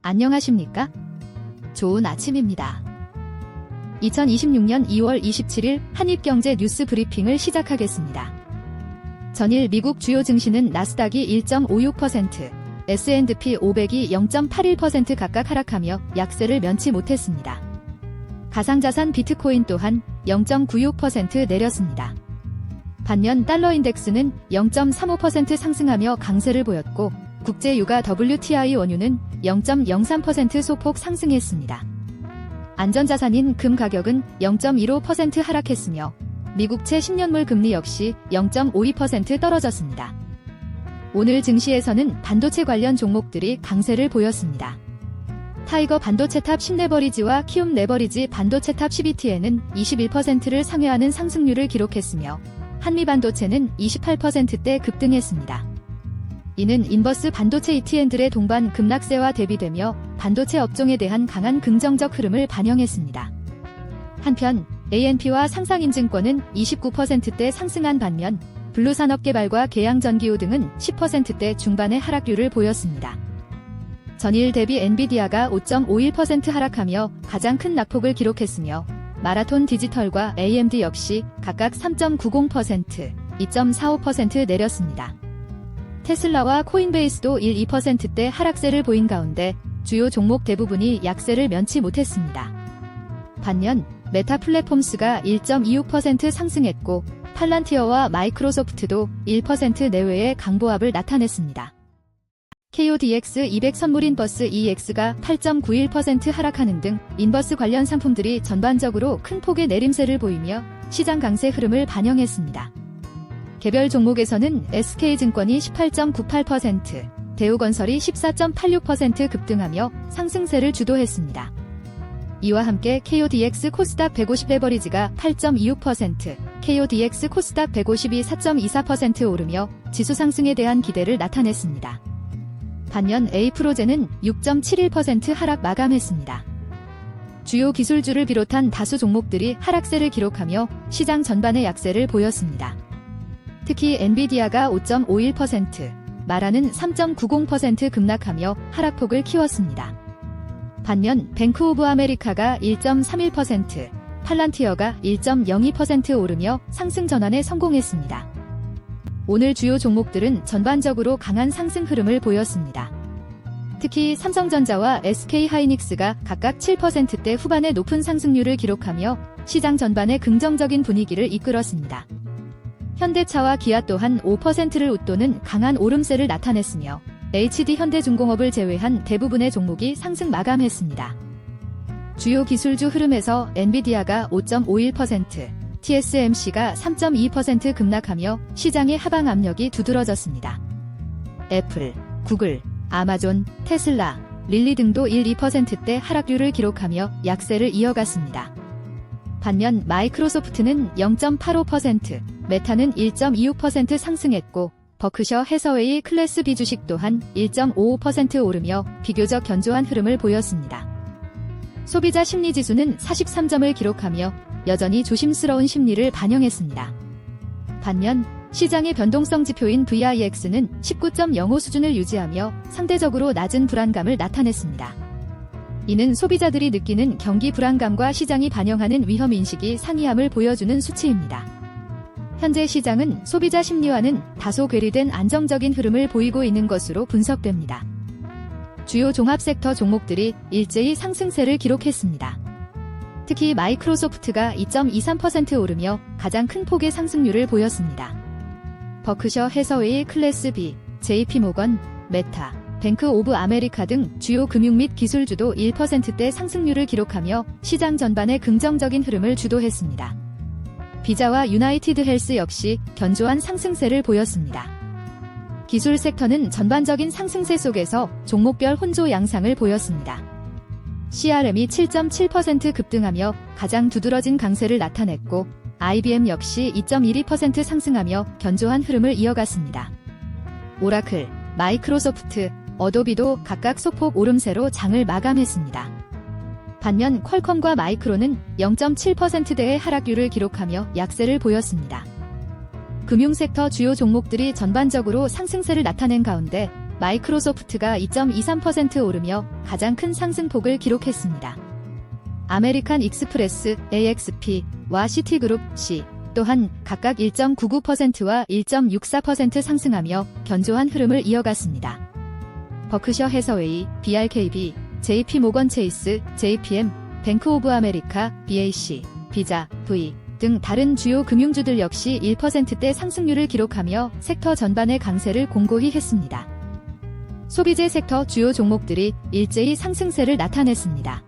안녕하십니까? 좋은 아침입니다. 2026년 2월 27일 한입경제 뉴스 브리핑을 시작하겠습니다. 전일 미국 주요 증시는 나스닥이 1.56%, S&P 500이 0.81% 각각 하락하며 약세를 면치 못했습니다. 가상자산 비트코인 또한 0.96% 내렸습니다. 반면 달러 인덱스는 0.35% 상승하며 강세를 보였고 국제유가 WTI 원유는 0.03% 소폭 상승했습니다. 안전자산인 금 가격은 0.15% 하락했으며 미국채 10년물 금리 역시 0.52% 떨어졌습니다. 오늘 증시에서는 반도체 관련 종목들이 강세를 보였습니다. 타이거 반도체탑 10레버리지와 키움 레버리지 반도체탑 12TN은 21%를 상회하는 상승률을 기록했으며 한미반도체는 28%대 급등했습니다. 이는 인버스 반도체 ETN들의 동반 급락세와 대비되며 반도체 업종에 대한 강한 긍정적 흐름을 반영했습니다. 한편 ANP와 상상인증권은 29%대 상승한 반면 블루산업개발과 계양전기후 등은 10%대 중반의 하락률을 보였습니다. 전일 대비 엔비디아가 5.51% 하락하며 가장 큰 낙폭을 기록했으며 마라톤 디지털과 AMD 역시 각각 3.90%, 2.45% 내렸습니다. 테슬라와 코인베이스도 1-2%대 하락세를 보인 가운데 주요 종목 대부분이 약세를 면치 못했습니다. 반면 메타 플랫폼스가 1.26% 상승했고 팔란티어와 마이크로소프트도 1% 내외의 강보합을 나타냈습니다. KODX 200 선물 인버스 EX가 8.91% 하락하는 등 인버스 관련 상품들이 전반적으로 큰 폭의 내림세를 보이며 시장 강세 흐름을 반영했습니다. 개별 종목에서는 SK증권이 18.98%, 대우건설이 14.86% 급등하며 상승세를 주도했습니다. 이와 함께 KODX 코스닥 150 레버리지가 8.26%, KODX 코스닥 150이 4.24% 오르며 지수 상승에 대한 기대를 나타냈습니다. 반면 A프로젠은 6.71% 하락 마감했습니다. 주요 기술주를 비롯한 다수 종목들이 하락세를 기록하며 시장 전반의 약세를 보였습니다. 특히 엔비디아가 5.51%, 마라는 3.90% 급락하며 하락폭을 키웠습니다. 반면 뱅크 오브 아메리카가 1.31%, 팔란티어가 1.02% 오르며 상승 전환에 성공했습니다. 오늘 주요 종목들은 전반적으로 강한 상승 흐름을 보였습니다. 특히 삼성전자와 SK하이닉스가 각각 7%대 후반의 높은 상승률을 기록하며 시장 전반의 긍정적인 분위기를 이끌었습니다. 현대차와 기아 또한 5%를 웃도는 강한 오름세를 나타냈으며 HD현대중공업을 제외한 대부분의 종목이 상승 마감했습니다. 주요 기술주 흐름에서 엔비디아가 5.51%, TSMC가 3.2% 급락하며 시장의 하방 압력이 두드러졌습니다. 애플, 구글, 아마존, 테슬라, 릴리 등도 1-2%대 하락률을 기록하며 약세를 이어갔습니다. 반면 마이크로소프트는 0.85%, 메타는 1.26% 상승했고 버크셔 해서웨이 클래스 B 주식 또한 1.55% 오르며 비교적 견조한 흐름을 보였습니다. 소비자 심리지수는 43점을 기록하며 여전히 조심스러운 심리를 반영했습니다. 반면 시장의 변동성 지표인 VIX는 19.05 수준을 유지하며 상대적으로 낮은 불안감을 나타냈습니다. 이는 소비자들이 느끼는 경기 불안감과 시장이 반영하는 위험인식이 상이함을 보여주는 수치입니다. 현재 시장은 소비자 심리와는 다소 괴리된 안정적인 흐름을 보이고 있는 것으로 분석됩니다. 주요 종합섹터 종목들이 일제히 상승세를 기록했습니다. 특히 마이크로소프트가 2.23% 오르며 가장 큰 폭의 상승률을 보였습니다. 버크셔 해서웨이 클래스 B, JP모건, 메타, 뱅크 오브 아메리카 등 주요 금융 및 기술주도 1%대 상승률을 기록하며 시장 전반의 긍정적인 흐름을 주도했습니다. 비자와 유나이티드 헬스 역시 견조한 상승세를 보였습니다. 기술 섹터는 전반적인 상승세 속에서 종목별 혼조 양상을 보였습니다. CRM이 7.7% 급등하며 가장 두드러진 강세를 나타냈고 IBM 역시 2.12% 상승하며 견조한 흐름을 이어갔습니다. 오라클, 마이크로소프트, 어도비도 각각 소폭 오름세로 장을 마감했습니다. 반면 퀄컴과 마이크론은 0.7%대의 하락률을 기록하며 약세를 보였습니다. 금융섹터 주요 종목들이 전반적으로 상승세를 나타낸 가운데 마이크로소프트가 2.23% 오르며 가장 큰 상승폭을 기록했습니다. 아메리칸 익스프레스 AXP와 시티그룹 C 또한 각각 1.99%와 1.64% 상승하며 견조한 흐름을 이어갔습니다. 버크셔 해서웨이, BRKB, JP모건 체이스, JPM, 뱅크 오브 아메리카, BAC, 비자, V 등 다른 주요 금융주들 역시 1%대 상승률을 기록하며 섹터 전반의 강세를 공고히 했습니다. 소비재 섹터 주요 종목들이 일제히 상승세를 나타냈습니다.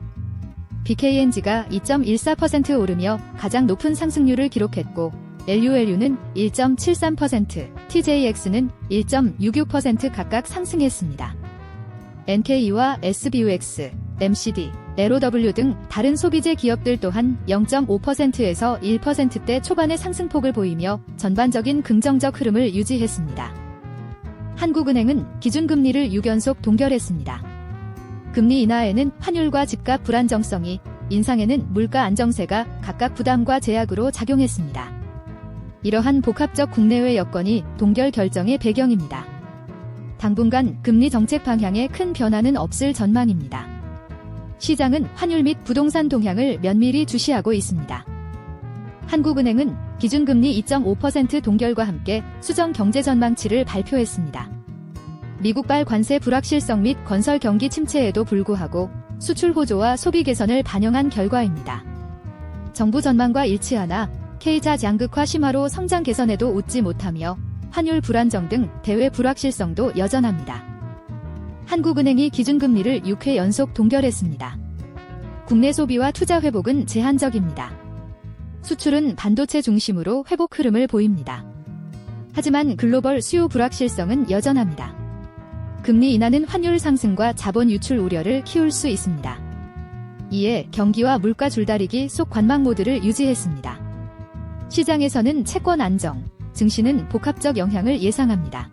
BKNG가 2.14% 오르며 가장 높은 상승률을 기록했고 LULU는 1.73%, TJX는 1.66% 각각 상승했습니다. NKE와 SBUX, MCD, LOW 등 다른 소비재 기업들 또한 0.5%에서 1%대 초반의 상승폭을 보이며 전반적인 긍정적 흐름을 유지했습니다. 한국은행은 기준금리를 6연속 동결했습니다. 금리 인하에는 환율과 집값 불안정성이, 인상에는 물가 안정세가 각각 부담과 제약으로 작용했습니다. 이러한 복합적 국내외 여건이 동결 결정의 배경입니다. 당분간 금리 정책 방향에 큰 변화는 없을 전망입니다. 시장은 환율 및 부동산 동향을 면밀히 주시하고 있습니다. 한국은행은 기준금리 2.5% 동결과 함께 수정 경제 전망치를 발표했습니다. 미국발 관세 불확실성 및 건설 경기 침체에도 불구하고 수출 호조와 소비 개선을 반영한 결과입니다. 정부 전망과 일치하나 K자 양극화 심화로 성장 개선에도 웃지 못하며 환율 불안정 등 대외 불확실성도 여전합니다. 한국은행이 기준금리를 6회 연속 동결했습니다. 국내 소비와 투자 회복은 제한적입니다. 수출은 반도체 중심으로 회복 흐름을 보입니다. 하지만 글로벌 수요 불확실성은 여전합니다. 금리 인하는 환율 상승과 자본 유출 우려를 키울 수 있습니다. 이에 경기와 물가 줄다리기 속 관망 모드를 유지했습니다. 시장에서는 채권 안정, 증시는 복합적 영향을 예상합니다.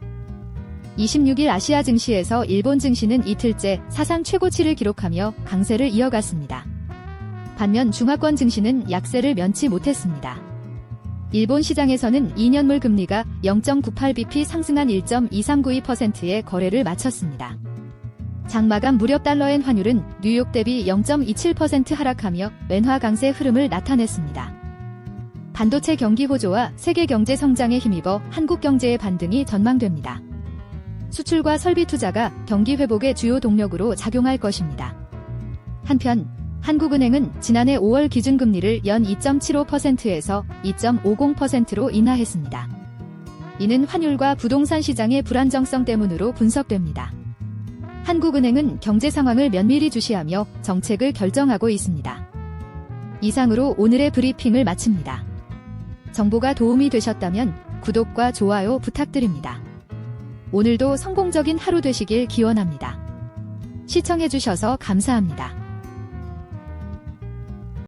26일 아시아 증시에서 일본 증시는 이틀째 사상 최고치를 기록하며 강세를 이어갔습니다. 반면 중하권 증시는 약세를 면치 못했습니다. 일본 시장에서는 2년물 금리가 0.98bp 상승한 1.2392%의 거래를 마쳤습니다. 장 마감 무렵 달러엔 환율은 뉴욕 대비 0.27% 하락하며 웬화 강세 흐름을 나타냈습니다. 반도체 경기 호조와 세계 경제 성장에 힘입어 한국 경제의 반등이 전망됩니다. 수출과 설비 투자가 경기 회복의 주요 동력으로 작용할 것입니다. 한편 한국은행은 지난해 5월 기준금리를 연 2.75%에서 2.50%로 인하했습니다. 이는 환율과 부동산 시장의 불안정성 때문으로 분석됩니다. 한국은행은 경제 상황을 면밀히 주시하며 정책을 결정하고 있습니다. 이상으로 오늘의 브리핑을 마칩니다. 정보가 도움이 되셨다면 구독과 좋아요 부탁드립니다. 오늘도 성공적인 하루 되시길 기원합니다. 시청해주셔서 감사합니다.